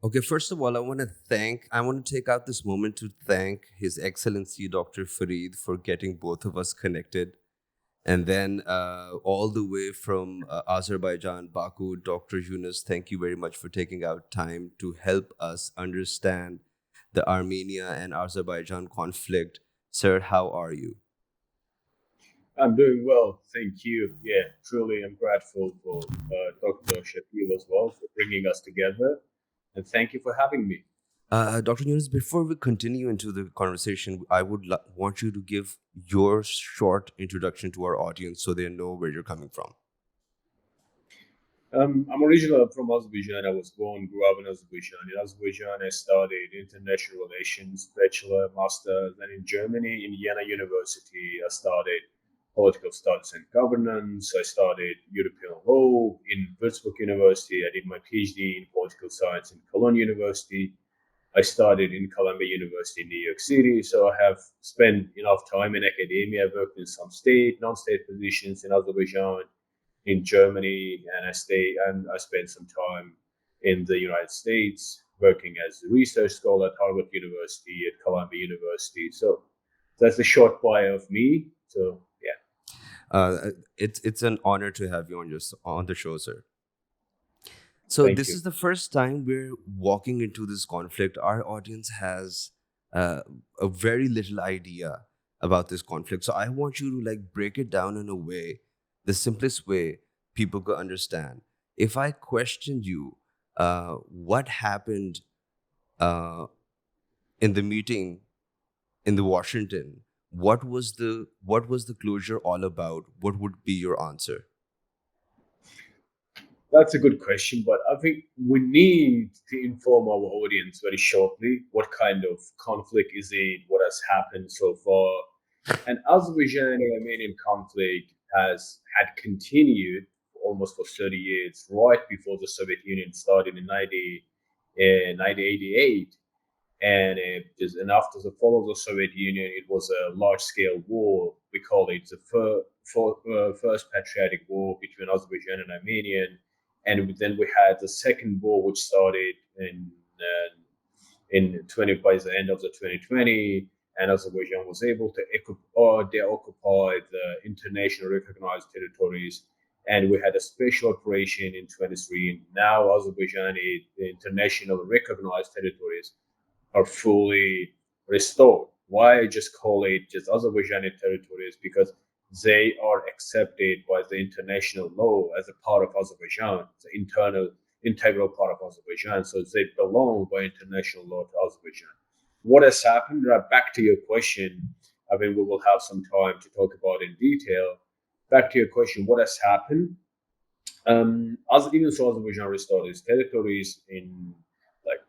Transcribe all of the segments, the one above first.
Okay, first of all, I want to take out this moment to thank His Excellency Dr. Fareed for getting both of us connected. And then all the way from Azerbaijan, Baku, Dr. Yunus, thank you very much for taking out time to help us understand the Armenia and Azerbaijan conflict. Sir, how are you? I'm doing well, thank you. Yeah, truly, I'm grateful for Dr. Shakil as well for bringing us together, and thank you for having me. Dr. Yunus, before we continue into the conversation, I would want you to give your short introduction to our audience so they know where you're coming from. I'm originally from Azerbaijan. I was born, grew up in Azerbaijan. In Azerbaijan, I studied international relations, bachelor, master. Then in Germany, in Jena University, I studied political studies and governance. I studied European law in Würzburg University. I did my PhD in political science in Cologne University. I studied in Columbia University in New York City, so I have spent enough time in academia. I worked in some state, non-state positions in Azerbaijan, in Germany, and I spent some time in the United States working as a research scholar at Harvard University, at Columbia University. So that's a short bio of me. So yeah, It's an honor to have you on the show, sir. So thank this you. is the first time we're walking into this conflict. Our audience has a very little idea about this conflict. So I want you to like break it down in a way, the simplest way people could understand. If I questioned you, what happened uh, in the meeting in the Washington, what was the closure all about? What would be your answer? That's a good question, but I think we need to inform our audience very shortly what kind of conflict is it, what has happened so far. And Azerbaijani-Armenian conflict has had continued almost for 30 years, right before the Soviet Union started in 1988. And after the fall of the Soviet Union, it was a large-scale war. We call it the First Patriotic War between Azerbaijan and Armenia. And then we had the second war, which started in 20 by the end of the 2020, and Azerbaijan was able to occupy the international recognized territories. And we had a special operation in 23. Now Azerbaijani international recognized territories are fully restored. Why I just call it just Azerbaijani territories? Because they are accepted by the international law as a part of Azerbaijan, the integral part of Azerbaijan. So they belong by international law to Azerbaijan. What has happened? Back to your question. I mean, we will have some time to talk about in detail. Back to your question, what has happened? As even so, Azerbaijan restored its territories in like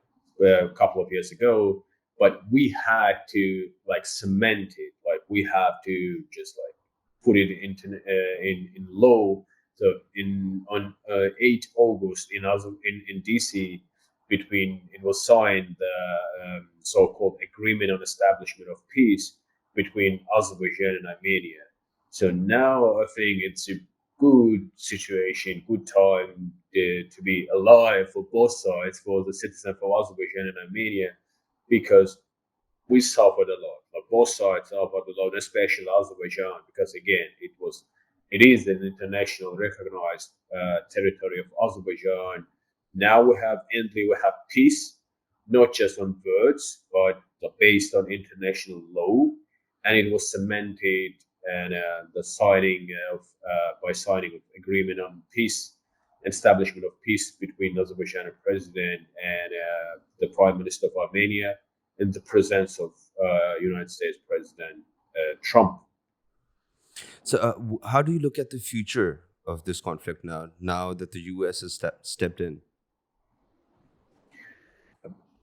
a couple of years ago, but we had to like cement it. Like we have to just like put it into in law. So in on 8 August in DC, between it was signed the so-called agreement on establishment of peace between Azerbaijan and Armenia. So now I think it's a good situation, good time to be alive for both sides, for the citizens of Azerbaijan and Armenia, because we suffered a lot. Like both sides suffered a lot, especially Azerbaijan, because again, it is an international recognized territory of Azerbaijan. Now we have peace, not just on words, but based on international law, and it was cemented and the signing of by signing of agreement on peace, establishment of peace between Azerbaijan president and the prime minister of Armenia in the presence of United States President Trump. So, how do you look at the future of this conflict now? Now that the U.S. has stepped in.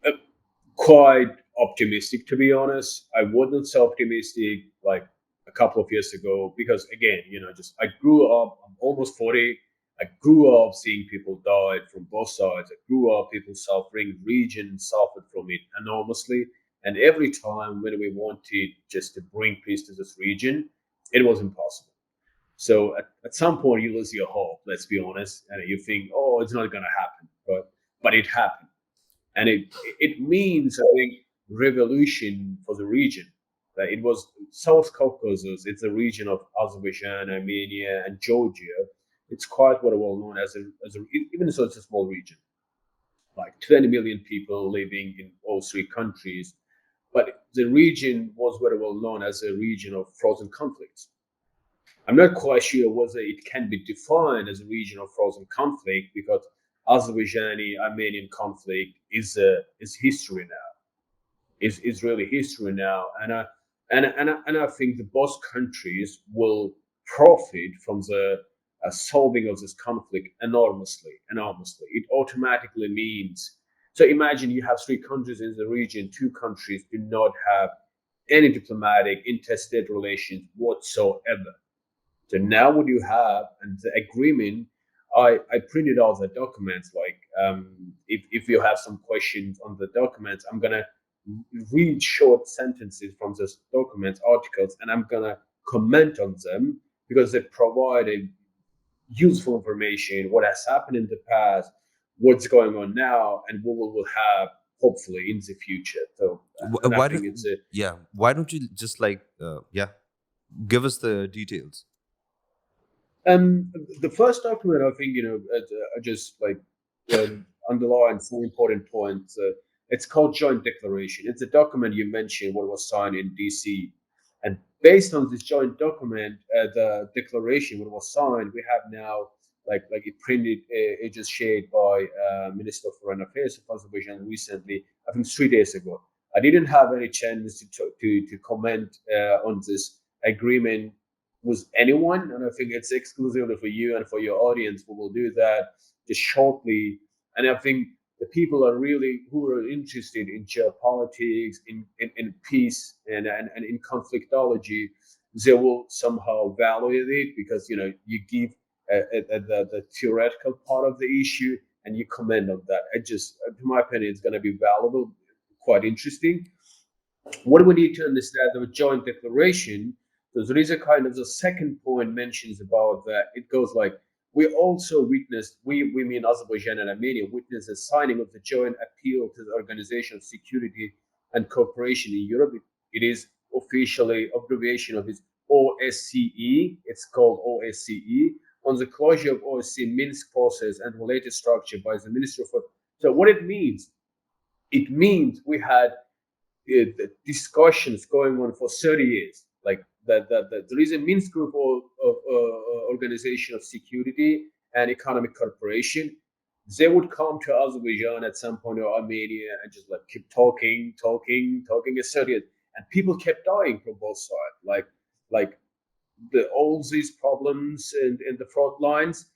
Uh, Quite optimistic, to be honest. I wasn't so optimistic like a couple of years ago because, again, just I grew up. I'm almost 40. I grew up seeing people die from both sides. I grew up people suffering. Region suffered from it enormously. And every time when we wanted just to bring peace to this region, it was impossible. So at some point you lose your hope. Let's be honest, and you think, oh, it's not going to happen, but it happened. and it means, I think, revolution for the region. That it was South Caucasus. It's a region of Azerbaijan, Armenia, and Georgia. It's quite well known as a even though it's a small region, like 20 million people living in all three countries. But the region was very well known as a region of frozen conflicts. I'm not quite sure whether it can be defined as a region of frozen conflict because Azerbaijani Armenian conflict is history now. Is really history now, and I think the both countries will profit from the solving of this conflict enormously. Enormously, it automatically means. So imagine you have three countries in the region. Two countries do not have any diplomatic interstate relations whatsoever. So now what you have and the agreement, I printed out the documents. Like if you have some questions on the documents, I'm gonna read short sentences from those documents, articles, and I'm gonna comment on them because they provide a useful information, what has happened in the past, what's going on now, and what we will have hopefully in the future. So, and I Why think don't it's a yeah? Why don't you just give us the details? The first document, I think, I just like underline some important points. It's called Joint Declaration. It's a document you mentioned what was signed in DC, and based on this joint document, the declaration what was signed, we have now like it printed, it just shared by Minister of Foreign Affairs of Azerbaijan recently. I think 3 days ago. I didn't have any chance to comment on this agreement with anyone, and I think it's exclusively for you and for your audience. We will do that just shortly, and I think the people are really who are interested in geopolitics, in peace, and in conflictology. They will somehow value it because you give the theoretical part of the issue and you comment on that. To my opinion, it's going to be valuable, quite interesting. What we need to understand the joint declaration, so there is a kind of the second point mentions about that. It goes like, we also witnessed, we mean Azerbaijan and Armenia, witnessed the signing of the joint appeal to the Organization of Security and Cooperation in Europe. It is officially abbreviation of its OSCE. It's called OSCE, on the closure of OSCE Minsk process and related structure by the Minister for. So what it means we had discussions going on for 30 years. Like that there is a Minsk group of Organization of Security and Economic Cooperation. They would come to Azerbaijan at some point or Armenia and just like keep talking a 30 years. And people kept dying from both sides. Like all these problems in the front lines,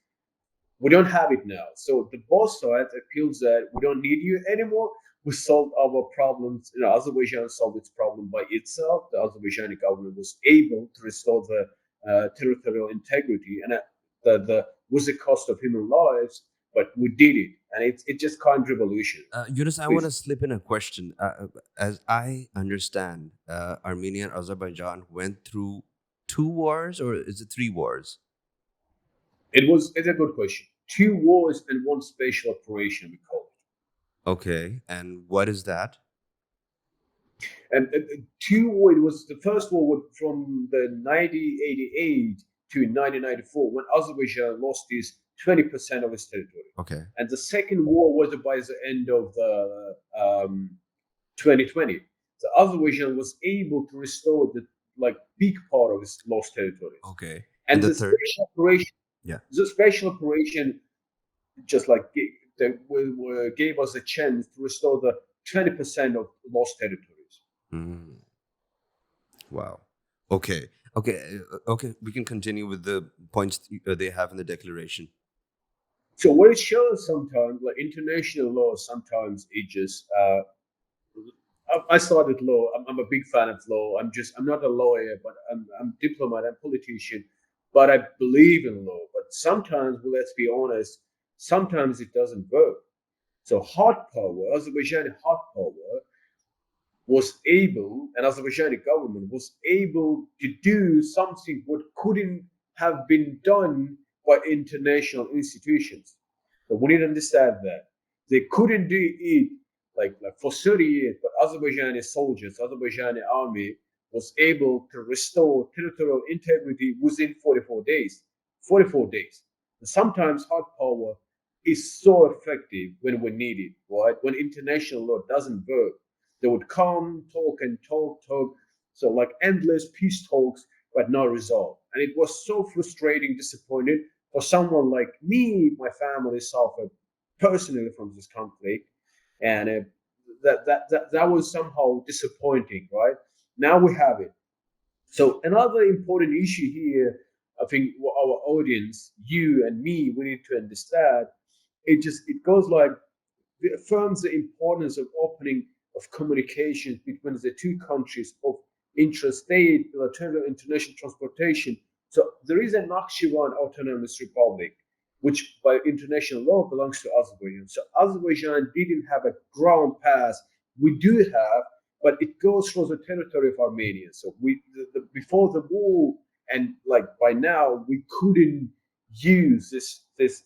we don't have it now. So the both sides appeals that we don't need you anymore. We solved our problems. Azerbaijan solved its problem by itself. The Azerbaijani government was able to restore the territorial integrity, and the was the cost of human lives, but we did it, and it's just kind of revolution. Yunus, I want Please. to slip in a question. As I understand, Armenia and Azerbaijan went through 2 wars, or is it 3 wars? It's a good question. 2 wars and one special operation, we call it. Okay, and what is that? And two war, it was the first war from the 1988 to 1994 when Azerbaijan lost its 20% of its territory. Okay. And the second war was by the end of the 2020. So Azerbaijan was able to restore the big part of its lost territory. Okay. And the the third? special operation, Yeah. the special operation just gave us a chance to restore the 20% of lost territories. Mm. Wow. Okay. Okay. We can continue with the points they have in the declaration. So what it shows sometimes, like international law, sometimes it just. I started law. I'm a big fan of law. I'm not a lawyer, but I'm a diplomat. I'm a politician, but I believe in law. But sometimes, well, let's be honest, sometimes it doesn't work. So hard power, Azerbaijani hard power, was able, and Azerbaijani government was able to do something what couldn't have been done by international institutions. So we need to understand that they couldn't do it like for 30 years, but Azerbaijani soldiers, Azerbaijani army was able to restore territorial integrity within 44 days. 44 days. And sometimes hard power is so effective when we need it, right? When international law doesn't work, they would come, talk, and talk, talk. So like endless peace talks, but no result. And it was so frustrating, disappointing for someone like me. My family suffered personally from this conflict, and that was somehow disappointing, right? Now we have it. So another important issue here, I think our audience, you and me, we need to understand. It goes like it affirms the importance of opening of communications between the two countries of intrastate, bilateral, international transportation. So there is a Nakhchivan Autonomous Republic, which by international law belongs to Azerbaijan. So Azerbaijan didn't have a ground pass. We do have, but it goes through the territory of Armenia. So before the war, and like by now, we couldn't use this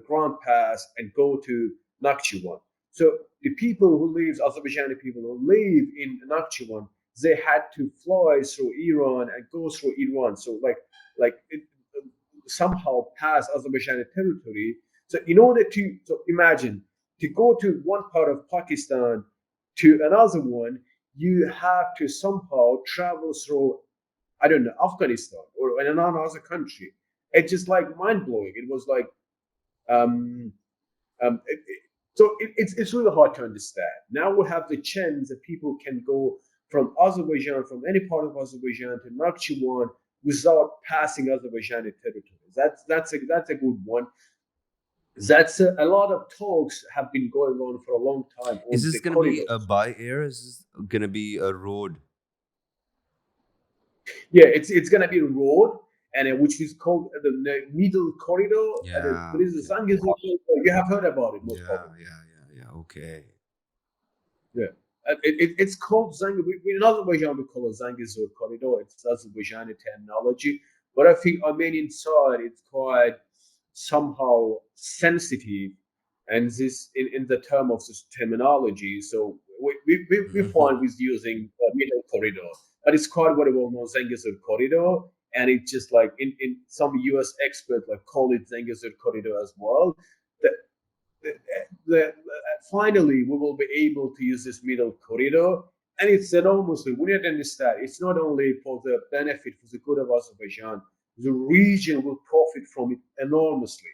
ground pass and go to Nakhchivan. So the people who live, Azerbaijani people who live in Nakhchivan, they had to fly through Iran and go through Iran. So like it, somehow pass Azerbaijani territory. So in order to imagine to go to one part of Pakistan to another one, you have to somehow travel through, I don't know, Afghanistan or another country. It's just like mind blowing. It was like um, it's really hard to understand. Now we have the chance that people can go from Azerbaijan, from any part of Azerbaijan to Nakhchivan without passing Azerbaijani territory. That's a good one. That's a lot of talks have been going on for a long time Is on this the gonna be corridors. a by air? Is this gonna be a road? Yeah, it's gonna be a road, and which is called the middle corridor. Yeah. There is a Okay. Zangezur corridor. You have heard about it, most Yeah. probably. Yeah. Yeah. Yeah. Okay. Yeah. It's called in Azerbaijan, we call it Zangezur corridor. It's Azerbaijani terminology. But I think Armenian side, it's quite somehow sensitive, and this in the term of this terminology. So we find with using middle corridor, but it's quite what we know Zangezur corridor. And it's just like in some US experts like call it Zangezur corridor as well. The, finally we will be able to use this middle corridor, and it's enormously, we need to understand, it's not only for the benefit, for the good of Azerbaijan, the region will profit from it enormously.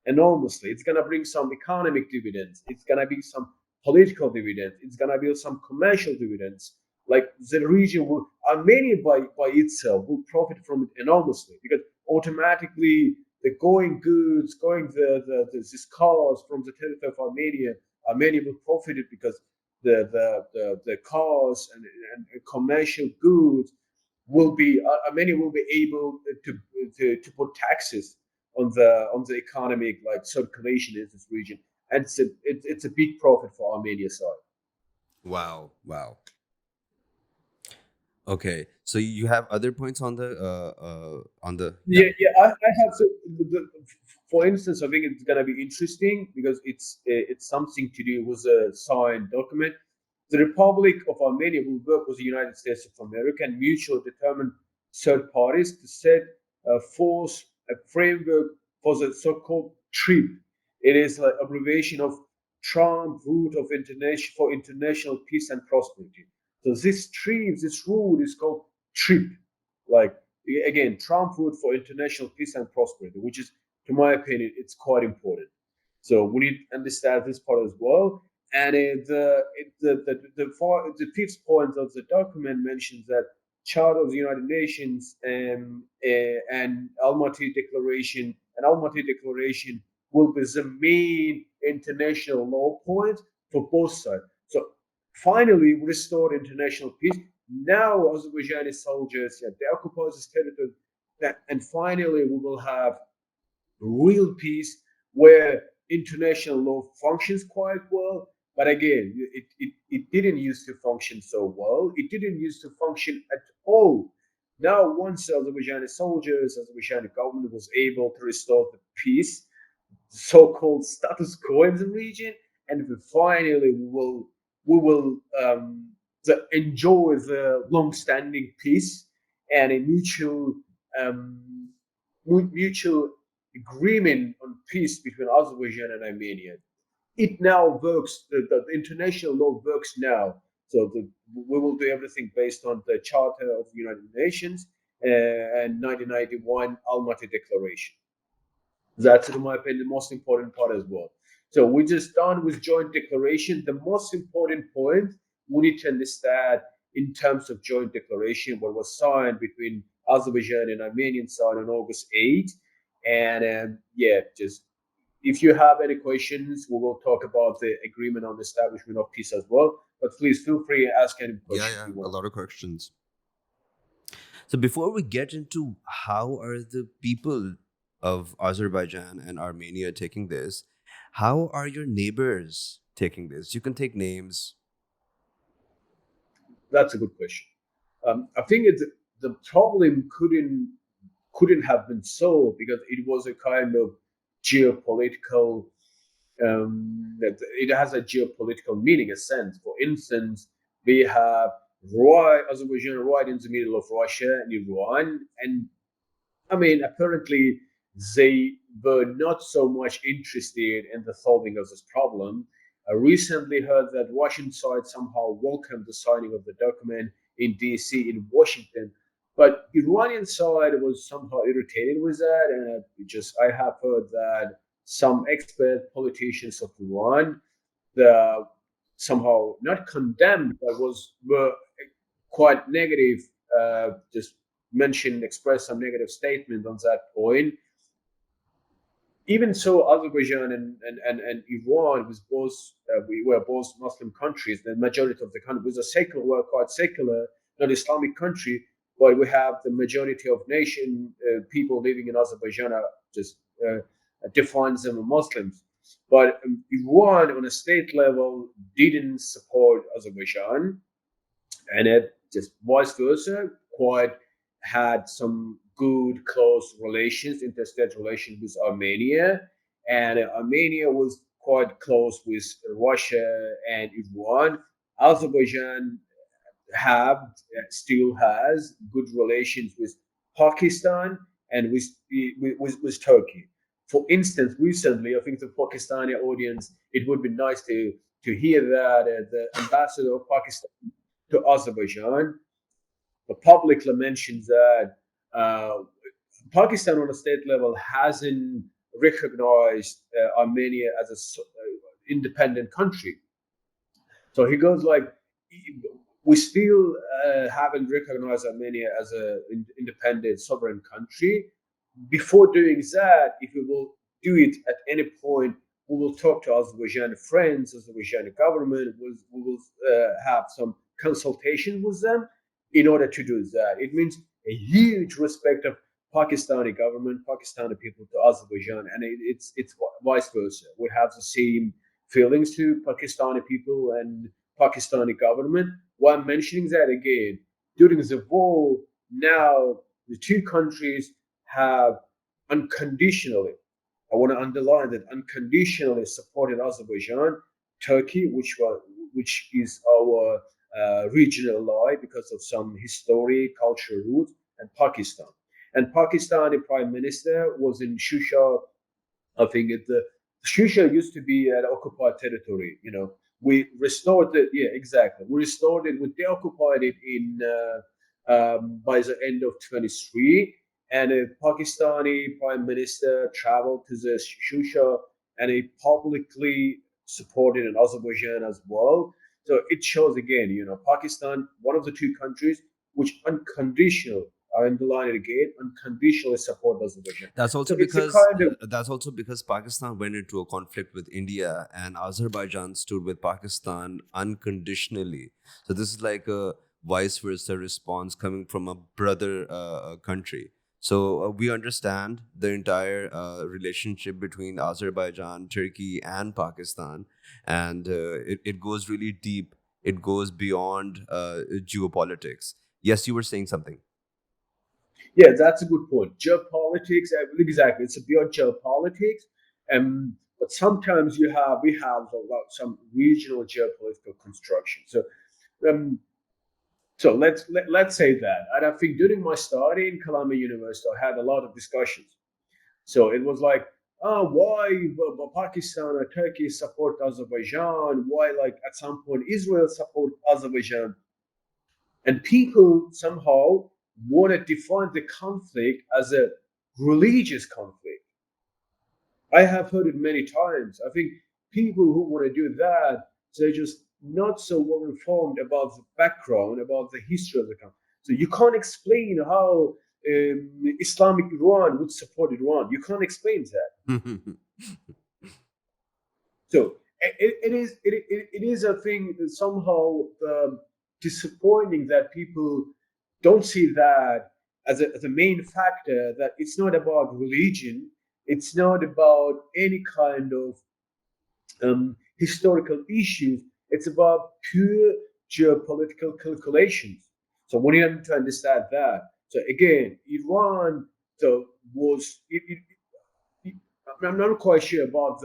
Enormously, it's going to bring some economic dividends, it's going to be some political dividends, it's going to be some commercial dividends. Like the region will, Armenia by itself will profit from it enormously, because automatically the going goods, going these cars from the territory of Armenia will profit it, because the cars and commercial goods will be, Armenia will be able to put taxes on the economic like circulation in this region, and it's a big profit for Armenia side. Wow. Wow. Okay. So you have other points on the yeah. I have for instance, I think it's gonna be interesting because it's something to do with a signed document. The Republic of Armenia will work with the United States of America and mutually determine third parties to set forth a framework for the so-called TRIP. It is an abbreviation of Trump Route of International for International Peace and Prosperity. So this TRIP, this route is called TRIP. Like again, Trump route for international peace and prosperity, which is, to my opinion, it's quite important. So we need to understand this part as well. And the fifth point of the document mentions that Charter of the United Nations and Almaty Declaration will be the main international law point for both sides. So finally, we restored international peace. Now Azerbaijani soldiers, yeah, they occupy this territory, and finally we will have real peace where international law functions quite well. But again, it didn't used to function so well. It didn't used to function at all. Now, once Azerbaijani soldiers, Azerbaijani government was able to restore the peace, so-called status quo in the region, and finally we will we will enjoy the long-standing peace and a um, mutual agreement on peace between Azerbaijan and Armenia. It now works. The international law works now. So we will do everything based on the Charter of the United Nations and 1991 Almaty Declaration. That's, in my opinion, the most important part as well. So we're just done with joint declaration. The most important point we need to understand in terms of joint declaration, what was signed between Azerbaijan and Armenian side on August 8th. And yeah, just if you have any questions, we will talk about the agreement on the establishment of peace as well. But please feel free to ask any Yeah, questions yeah, you a want. lot of questions. So before we get into how are the people of Azerbaijan and Armenia taking this, how are your neighbors taking this? You can take names. That's a good question. I think the problem couldn't have been solved because it was a kind of geopolitical. It has a geopolitical meaning, a sense. For instance, we have Azerbaijan right in the middle of Russia and Iran, and I mean, apparently they were not so much interested in the solving of this problem. I recently heard that Russian side somehow welcomed the signing of the document in DC in Washington, but Iranian side was somehow irritated with that, and just I have heard that some expert politicians of Iran the somehow not condemned, but were quite negative. Just mentioned, expressed some negative statement on that point. Even so, Azerbaijan and Iran was both we were both Muslim countries. The majority of the country was a secular, were quite secular, not Islamic country, but we have the majority of nation people living in Azerbaijan are just defines them as Muslims. But Iran, on a state level, didn't support Azerbaijan, and it just vice versa, quite had some good close relations, interstate relations with Armenia, and Armenia was quite close with Russia and Iran. Azerbaijan have still has good relations with Pakistan and with Turkey. For instance, recently, I think the Pakistani audience, it would be nice to hear that the ambassador of Pakistan to Azerbaijan publicly mentions that Pakistan on a state level hasn't recognized Armenia as an independent country. So he goes like, we still haven't recognized Armenia as an independent sovereign country. Before doing that, if we will do it at any point, we will talk to Azerbaijani friends, Azerbaijani government. We will have some consultation with them in order to do that. It means a huge respect of Pakistani government, Pakistani people to Azerbaijan, and it's vice versa. We have the same feelings to Pakistani people and Pakistani government. Why I'm mentioning that again, during the war, now the two countries have unconditionally, I want to underline that unconditionally supported Azerbaijan, Turkey, which is our regional ally because of some history, cultural roots, and Pakistan. And Pakistani Prime Minister was in Shusha. I think the Shusha used to be an occupied territory. You know, we restored it. Yeah, exactly. We restored it. We deoccupied it in by the end of 23. And a Pakistani prime minister traveled to the Shusha and he publicly supported in Azerbaijan as well. So it shows again, you know, Pakistan, one of the two countries which unconditional, I underline it again, unconditionally support Azerbaijan. That's So also it's a because kind of Pakistan went into a conflict with India and Azerbaijan stood with Pakistan unconditionally. So this is like a vice versa response coming from a brother country. So we understand the entire relationship between Azerbaijan, Turkey, and Pakistan, and it goes really deep. It goes beyond geopolitics. Yes, you were saying something. yeah, that's a good point. Geopolitics, exactly. It's beyond geopolitics. But sometimes we have some regional geopolitical construction. Um, let's say that. And I think during my study in Columbia University, I had a lot of discussions. So it was like, oh, why Pakistan or Turkey support Azerbaijan? Why, like, at some point Israel support Azerbaijan? And people somehow want to define the conflict as a religious conflict. I have heard it many times. I think people who want to do that, they're just not so well informed about the background, about the history of the country. So you can't explain how Islamic Iran would support Iran. You can't explain that. So it is a thing that somehow disappointing that people don't see that as a main factor. That it's not about religion. It's not about any kind of historical issues. It's about pure geopolitical calculations. So we need to understand that. So again, Iran was I'm not quite sure about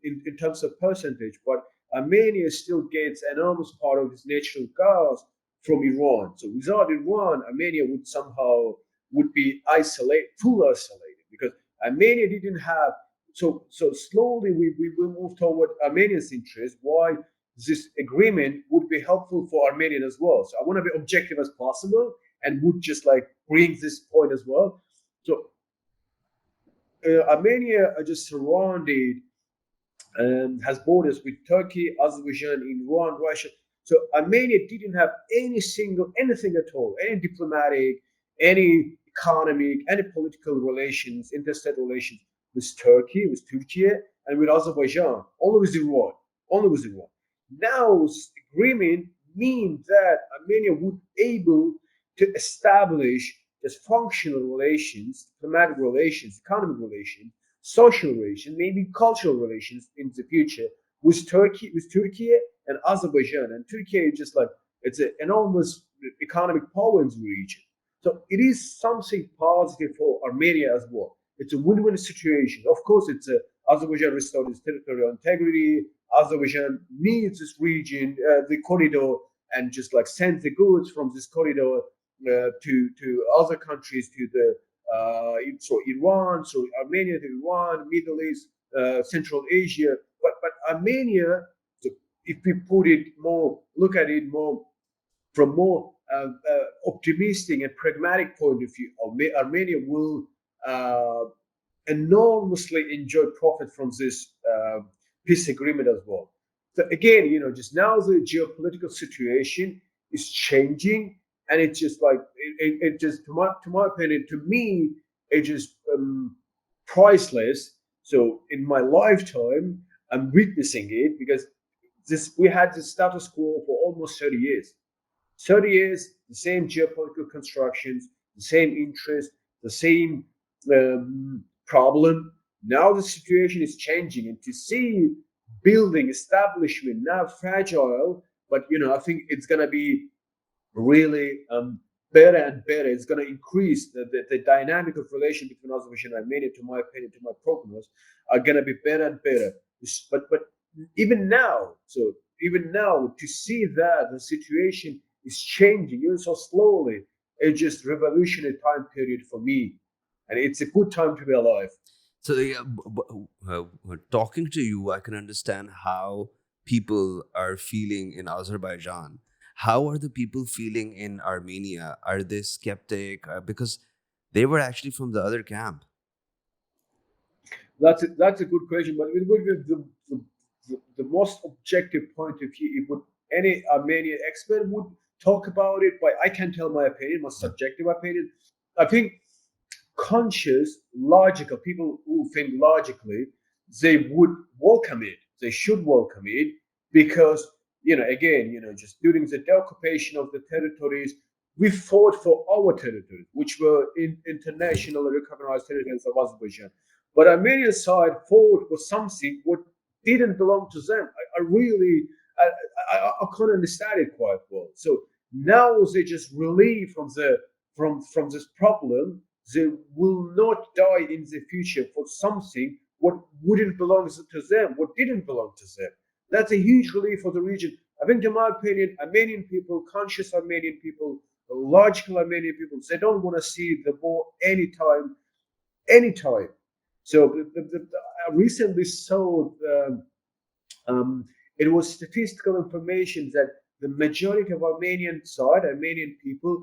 in terms of percentage, but Armenia still gets an enormous part of its natural gas from Iran. So without Iran, Armenia would somehow would be full isolated, because Armenia didn't have. So slowly we will move toward Armenia's interest. Why this agreement would be helpful for Armenian as well. So I want to be objective as possible and would just like bring this point as well. So Armenia are just surrounded and has borders with Turkey, Azerbaijan, Iran, Russia. So Armenia didn't have anything at all, any diplomatic, any economic, any political relations, interstate relations with Turkey, with Turkey, and with Azerbaijan, only with Iran, only with Iran. Now, this agreement means that Armenia would able to establish just functional relations, diplomatic relations, economic relations, social relations, maybe cultural relations in the future with Turkey and Azerbaijan. And Turkey is just like it's an enormous economic power in the region. So it is something positive for Armenia as well. It's a win-win situation. Of course, it's Azerbaijan restored its territorial integrity. Azerbaijan needs this region, the corridor, and just like send the goods from this corridor to other countries, to the so Iran, so Armenia to Iran, Middle East, Central Asia. But Armenia, so if we look at it more from more optimistic and pragmatic point of view, Armenia will uh, enormously enjoy profit from this peace agreement as well. So again, just now the geopolitical situation is changing, and it's just like it just to my opinion, to me, it just priceless. So in my lifetime, I'm witnessing it, because this we had the status quo for almost 30 years. 30 years, the same geopolitical constructions, the same interest, the same problem. Now the situation is changing, and to see building establishment now fragile, but I think it's going to be really better and better. It's going to increase the dynamic of relation between Azerbaijan and Armenia, to my opinion, to my prognosis, are going to be better and better. But even now, to see that the situation is changing even so slowly, it's just revolutionary time period for me, and it's a good time to be alive. So, yeah, talking to you, I can understand how people are feeling in Azerbaijan. How are the people feeling in Armenia? Are they skeptic? Because they were actually from the other camp. That's a good question, but it would be the most objective point of view. It would Any Armenian expert would talk about it, but I can tell my opinion, my subjective opinion. I think conscious, logical people who think logically, they would welcome it. They should welcome it, because again, just during the occupation of the territories, we fought for our territories, which were internationally recognized territories of Azerbaijan. But Armenian side fought for something what didn't belong to them. I really, I can't understand it quite well. So now they just relieve from this problem. They will not die in the future for something what wouldn't belong to them, what didn't belong to them. That's a huge relief for the region. I think, in my opinion, Armenian people, conscious Armenian people, logical Armenian people, they don't want to see the war anytime. So I recently saw um, it was statistical information that the majority of Armenian people,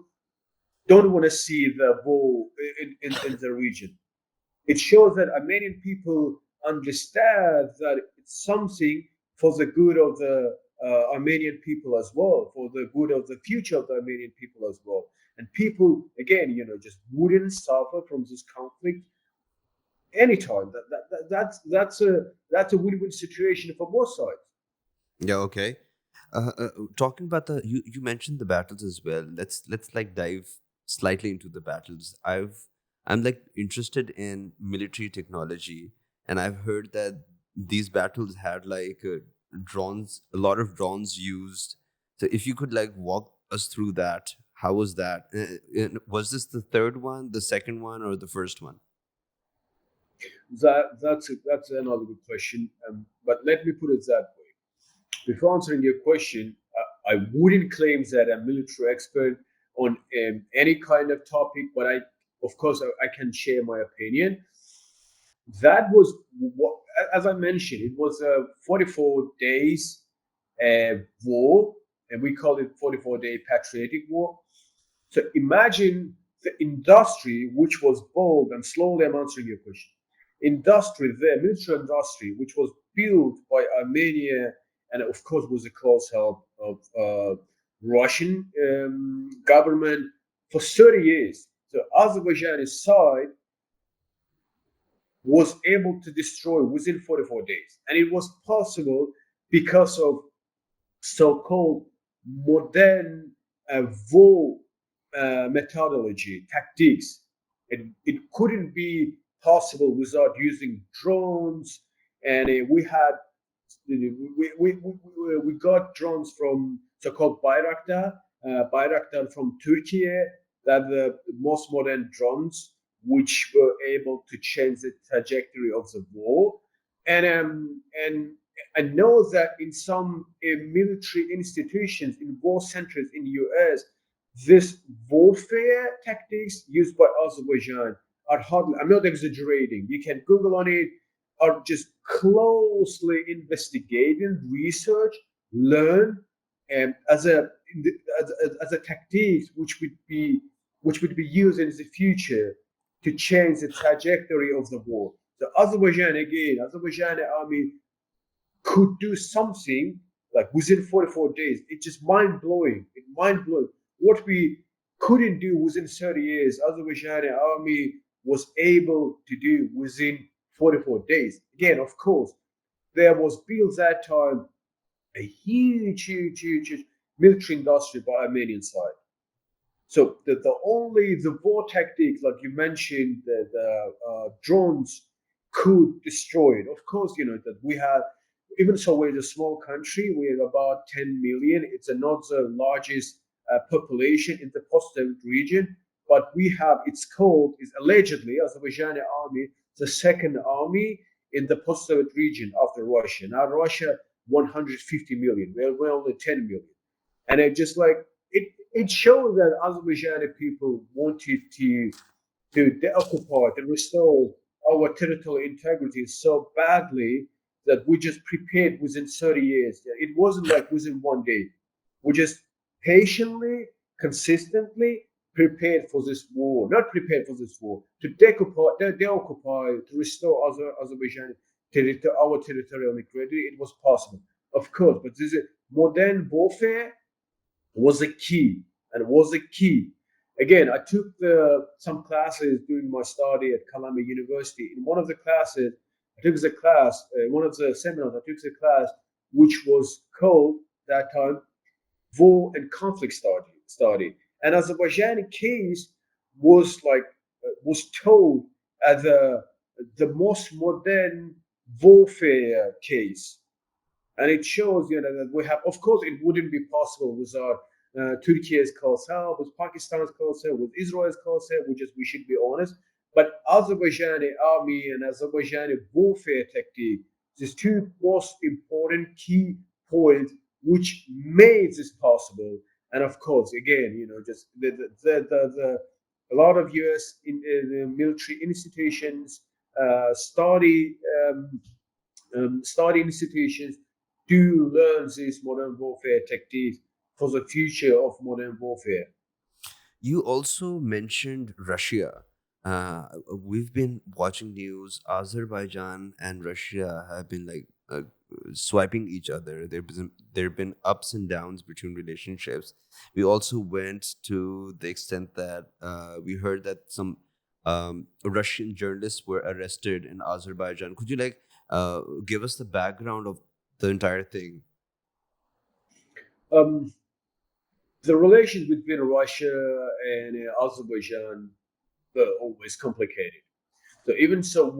don't want to see the war in the region. It shows that Armenian people understand that it's something for the good of the Armenian people as well, for the good of the future of the Armenian people as well. And people, again, just wouldn't suffer from this conflict anytime. That's a win-win situation for both sides. Yeah, okay. Talking about you mentioned the battles as well. Let's like dive slightly into the battles. I'm like interested in military technology, and I've heard that these battles had like drones, a lot of drones used. So if you could like walk us through that, how was that? And was this the third one, the second one, or the first one? That's another good question. But let me put it that way. Before answering your question, I wouldn't claim that I'm a military expert on any kind of topic, but of course, I can share my opinion. That was what, as I mentioned, it was a 44 days war, and we call it 44-day patriotic war. So imagine the industry, which was bold, and slowly I'm answering your question. The military industry, which was built by Armenia, and of course with the close help of Russian government for 30 years. So Azerbaijani side was able to destroy within 44 days. And it was possible because of so-called modern war methodology, tactics. It couldn't be possible without using drones. And we got drones from so-called Bayraktar from Turkey, that the most modern drones which were able to change the trajectory of the war. And I know that in some military institutions, in war centers in the US, this warfare tactics used by Azerbaijan are hardly, I'm not exaggerating, you can Google on it, are just closely investigating, research, learn, and as a tactics which would be used in the future to change the trajectory of the war. The Azerbaijani army could do something like within 44 days. It's just mind blowing. It's mind blowing. What we couldn't do within 30 years, Azerbaijani army was able to do within 44 days. Again, of course, there was built that time a huge military industry by Armenian side. So the war tactics, like you mentioned, the drones could destroy it. Of course, that we have, even so, we're a small country. We have about 10 million. It's not the largest population in the post-Soviet region, but we have, is allegedly, Azerbaijani army, the second army in the post-Soviet region after Russia. Now Russia, 150 million. We're only 10 million. And it just like, it shows that Azerbaijani people wanted to deoccupy, to restore our territorial integrity so badly that we just prepared within 30 years. It wasn't like within one day. We just patiently, consistently prepared for this war, not prepared for this war, to deoccupy, to restore Azerbaijan our territorial integrity. It was possible, of course, but this is modern warfare was a key, and was a key. Again, I took some classes during my study at Columbia University. In one of the classes, one of the seminars, I took the class which was called that time War and Conflict Study. And Azerbaijani case was told as the most modern warfare case. And it shows, that we have, of course, it wouldn't be possible without Turkey's close help, with Pakistan's close help, with Israel's close help. We should be honest. But Azerbaijani army and Azerbaijani warfare tactic, these two most important key points which made this possible. And of course, again, just a lot of U.S. The military institutions, study study institutions do learn these modern warfare techniques for the future of modern warfare. You also mentioned Russia. We've been watching news. Azerbaijan and Russia have been like swiping each other. There have been ups and downs between relationships. We also went to the extent that we heard that some Russian journalists were arrested in Azerbaijan. Could you give us the background of the entire thing? Um, the relations between Russia and Azerbaijan were always complicated. So even so,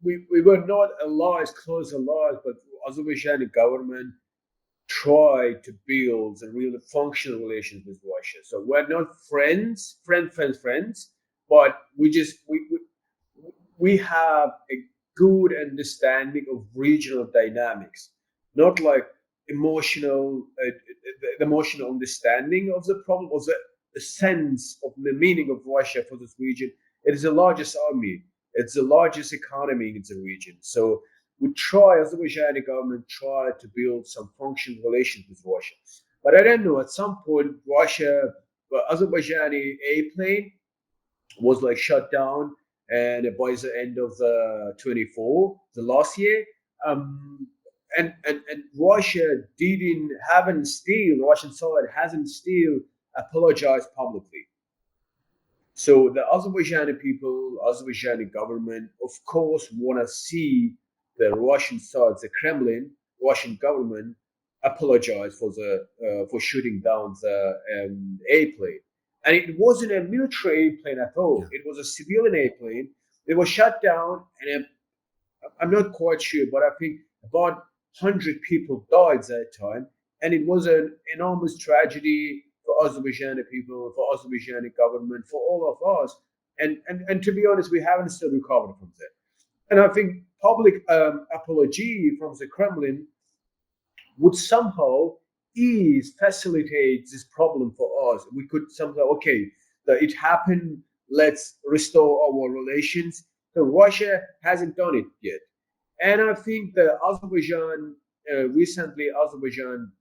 we were not allies, close allies, but Azerbaijani government tried to build a really functional relations with Russia. So we're not friends, but we have a good understanding of regional dynamics, not like emotional emotional understanding of the problem or the sense of the meaning of Russia for this region. It is the largest army. It's the largest economy in the region. So Azerbaijani government tried to build some functional relations with Russia. But I don't know, at some point, Azerbaijani airplane was like shut down, and by the end of the 24, the last year, um, and Russia didn't haven't still Russian side hasn't still apologized publicly. So the Azerbaijani people, Azerbaijani government, of course, want to see the Russian side, the Kremlin, Russian government, apologize for the for shooting down the airplane. And it wasn't a military airplane at all. Yeah. It was a civilian airplane. It was shut down, and I'm not quite sure, but I think about 100 people died that time. And it was an enormous tragedy for Azerbaijani people, for Azerbaijani government, for all of us. And to be honest, we haven't still recovered from that. And I think public apology from the Kremlin would somehow facilitate this problem for us. We could somehow, okay, it happened, let's restore our relations. So Russia hasn't done it yet. And I think that recently, Azerbaijan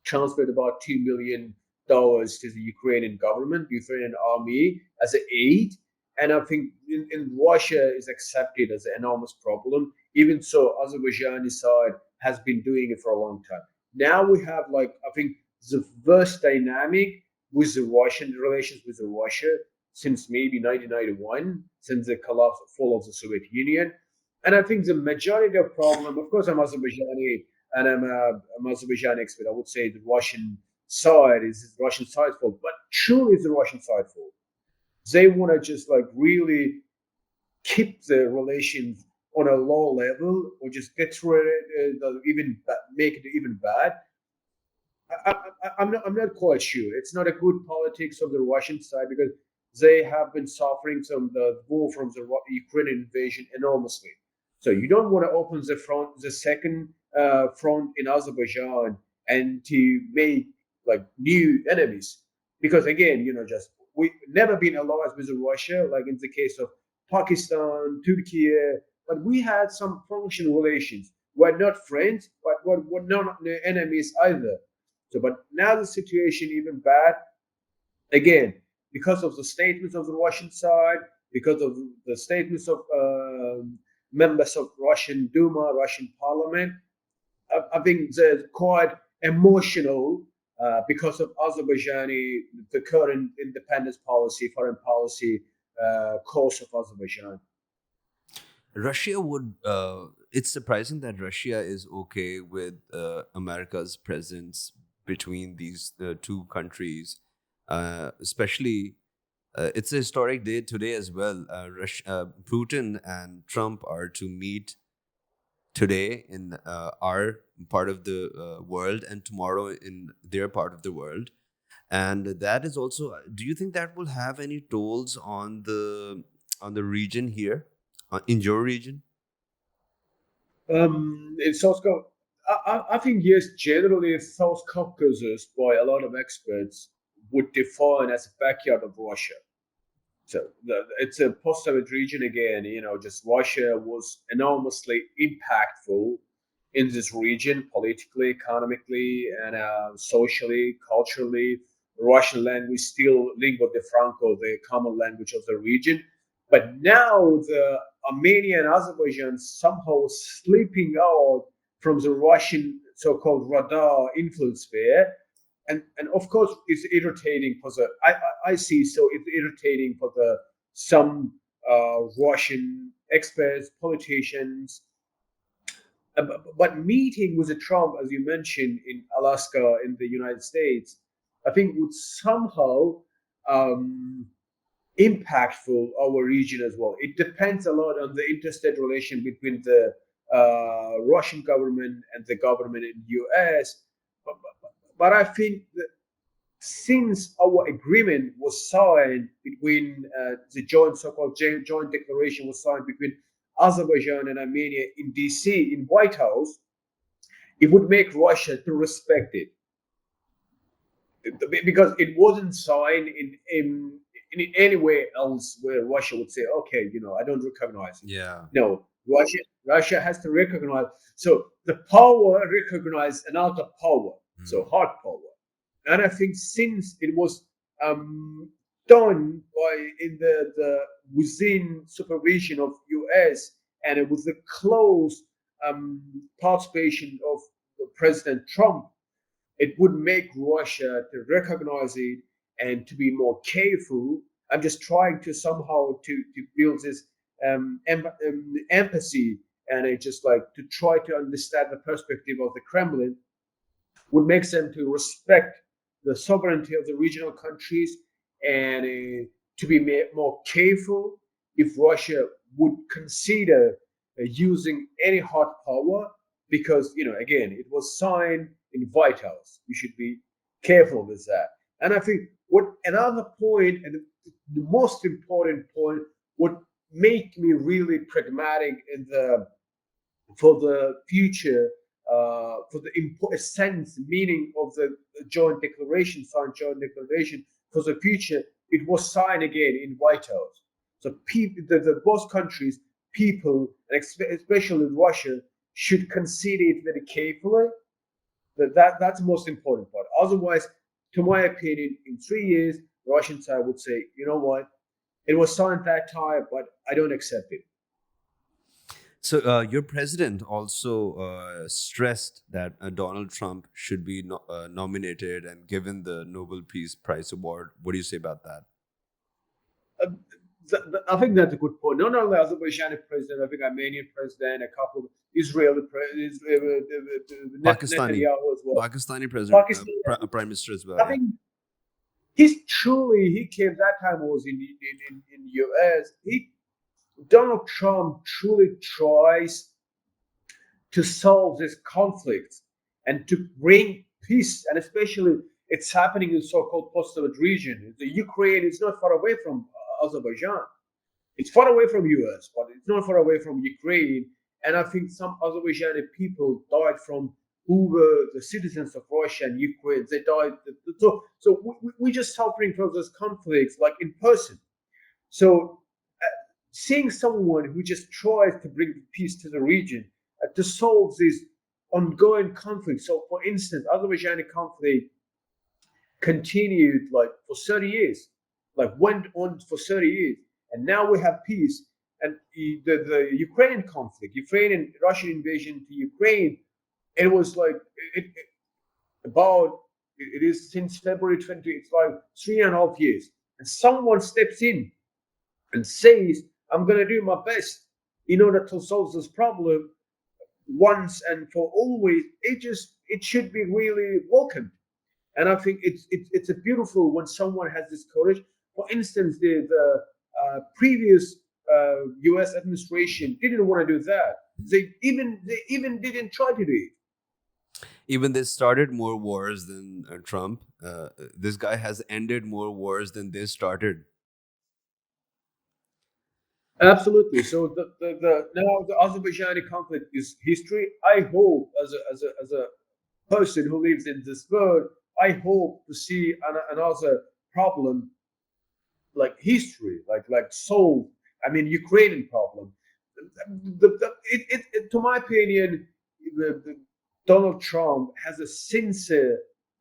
transferred about $2 million to the Ukrainian government, Ukrainian army as an aid. And I think in Russia is accepted as an enormous problem. Even so, Azerbaijani side has been doing it for a long time. Now we have like I think the worst dynamic with the Russian relations with the Russia since maybe 1991, since the collapse fall of the Soviet Union. And I think the majority of problem, of course, I'm Azerbaijani and I'm Azerbaijani expert. I would say the Russian side fault, but truly it's the Russian side fault. They want to just like really keep the relations on a low level or just get through it, even make it even bad. I'm not quite sure. It's not a good politics of the Russian side because they have been suffering from the war from the Ukrainian invasion enormously. So you don't want to open the second front in Azerbaijan, and to make like new enemies. Because again, just we never been allies with Russia, like in the case of Pakistan, Turkey, but we had some functional relations. We're not friends, but we're not enemies either. So, but now the situation even bad again because of the statements of the Russian side, because of the statements of members of Russian Duma, Russian Parliament. I think they're quite emotional because of Azerbaijani, the current independence policy, foreign policy course of Azerbaijan. Russia would. It's surprising that Russia is okay with America's presence between these two countries, especially. It's a historic day today as well. Putin and Trump are to meet today in our part of the world and tomorrow in their part of the world. And that is also, do you think that will have any tolls on the on the region here, in your region? In South Caucasus, I think yes, generally South Caucasus, by a lot of experts, would define as a backyard of Russia. So it's a post-Soviet region again. Just Russia was enormously impactful in this region, politically, economically, and socially, culturally. Russian language still lingua de franco, the common language of the region. But now the Armenia and Azerbaijan somehow slipping out from the Russian so-called radar influence sphere, and of course it's irritating for the I see, so it's irritating for the some Russian experts, politicians. But meeting with Trump, as you mentioned, in Alaska, in the United States, I think would somehow um, impactful our region as well. It depends a lot on the interstate relation between the Russian government and the government in the US. But I think that since our agreement was signed between the joint so-called joint declaration was signed between Azerbaijan and Armenia in DC in White House, it would make Russia to respect it because it wasn't signed in any way else where Russia would say, okay, I don't recognize it. Yeah. No, Russia has to recognize. So the power recognize another power, so hard power. And I think since it was done by in the within supervision of US and it was the close participation of President Trump, it would make Russia to recognize it and to be more careful. I'm just trying to somehow to build this empathy and it just like to try to understand the perspective of the Kremlin would make them to respect the sovereignty of the regional countries and to be more careful if Russia would consider using any hard power because again it was signed in White House. You should be careful with that. And I think what another point and the most important point would make me really pragmatic in the for the future, for the sense, meaning of the joint declaration, signed joint declaration for the future, it was signed again in White House. So people, the both countries, people, especially Russia, should consider it very carefully. That's the most important part. Otherwise, to my opinion, in 3 years, the Russian side would say, you know what, it was signed that time, but I don't accept it. So your president also stressed that Donald Trump should be nominated and given the Nobel Peace Prize award. What do you say about that? I think that's a good point. Not only Azerbaijani president, I think Armenian president, a couple of Israeli president, Pakistani, Netanyahu as well. Pakistani president, Pakistan, prime minister as well. I think he came that time was in US. Donald Trump truly tries to solve this conflict and to bring peace, and especially it's happening in so-called post-Soviet region. The Ukraine is not far away from Azerbaijan. It's far away from US, but it's not far away from Ukraine. And I think some Azerbaijani people died from who were the citizens of Russia and Ukraine. They died. So we're just suffering from those conflicts like in person. So seeing someone who just tries to bring peace to the region, to solve this ongoing conflict. So, for instance, Azerbaijani conflict continued like for 30 years, like went on for 30 years, and now we have peace. And the Ukrainian conflict, Ukrainian Russian invasion to Ukraine, it was like it is since February 20. It's like 3.5 years, and someone steps in and says, I'm going to do my best in order to solve this problem once and for always. It should be really welcomed. And I think it's a beautiful when someone has this courage. For instance, the previous U.S. administration didn't want to do that. They even didn't try to do it. Even they started more wars than Trump. This guy has ended more wars than they started. Absolutely. So the now the Azerbaijani conflict is history. I hope, as a person who lives in this world, I hope to see another problem like history, like solved. I mean, Ukrainian problem. To my opinion, Donald Trump has a sincere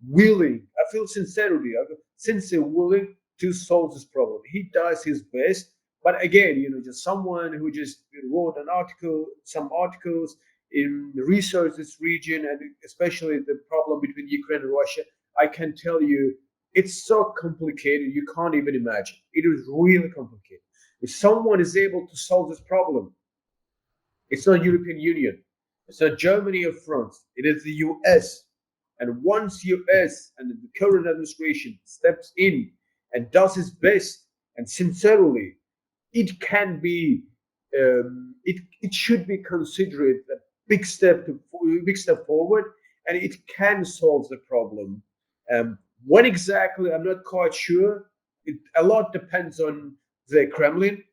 willing. I feel sincerity. I feel sincere willing to solve this problem. He does his best, but again, just someone who just wrote an article, some articles in research this region, and especially the problem between Ukraine and Russia. I can tell you, it's so complicated you can't even imagine. It is really complicated. If someone is able to solve this problem, it's not European Union, it's not Germany or France, it is the US. And once US and the current administration steps in and does its best and sincerely, it can be it should be considered a big step forward, and it can solve the problem. When exactly, I'm not quite sure. A lot depends on the Kremlin,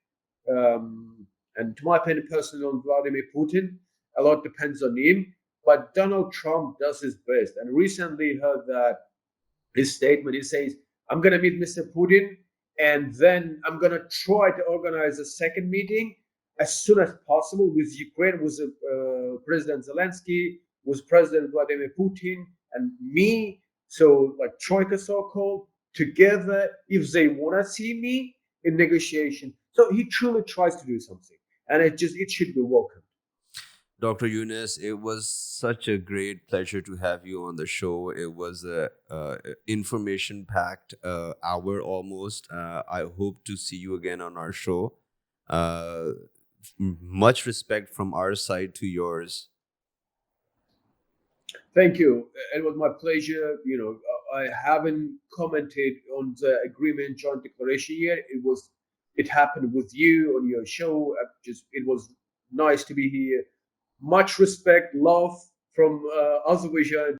and to my opinion, personally, on Vladimir Putin. A lot depends on him, but Donald Trump does his best. And recently heard that his statement. He says, "I'm going to meet Mr. Putin, and then I'm going to try to organize a second meeting as soon as possible with Ukraine, with President Zelensky, with President Vladimir Putin, and me. So, like Troika, so called, together, if they want to see me in negotiation." So he truly tries to do something, and it should be welcome. Dr. Yunus, it was such a great pleasure to have you on the show. It was a information packed hour almost. I hope to see you again on our show. Uh, Much respect from our side to yours. Thank you. It was my pleasure. I haven't commented on the agreement joint declaration yet. It happened with you on your show. It was nice to be here. Much respect, love from Azerbaijan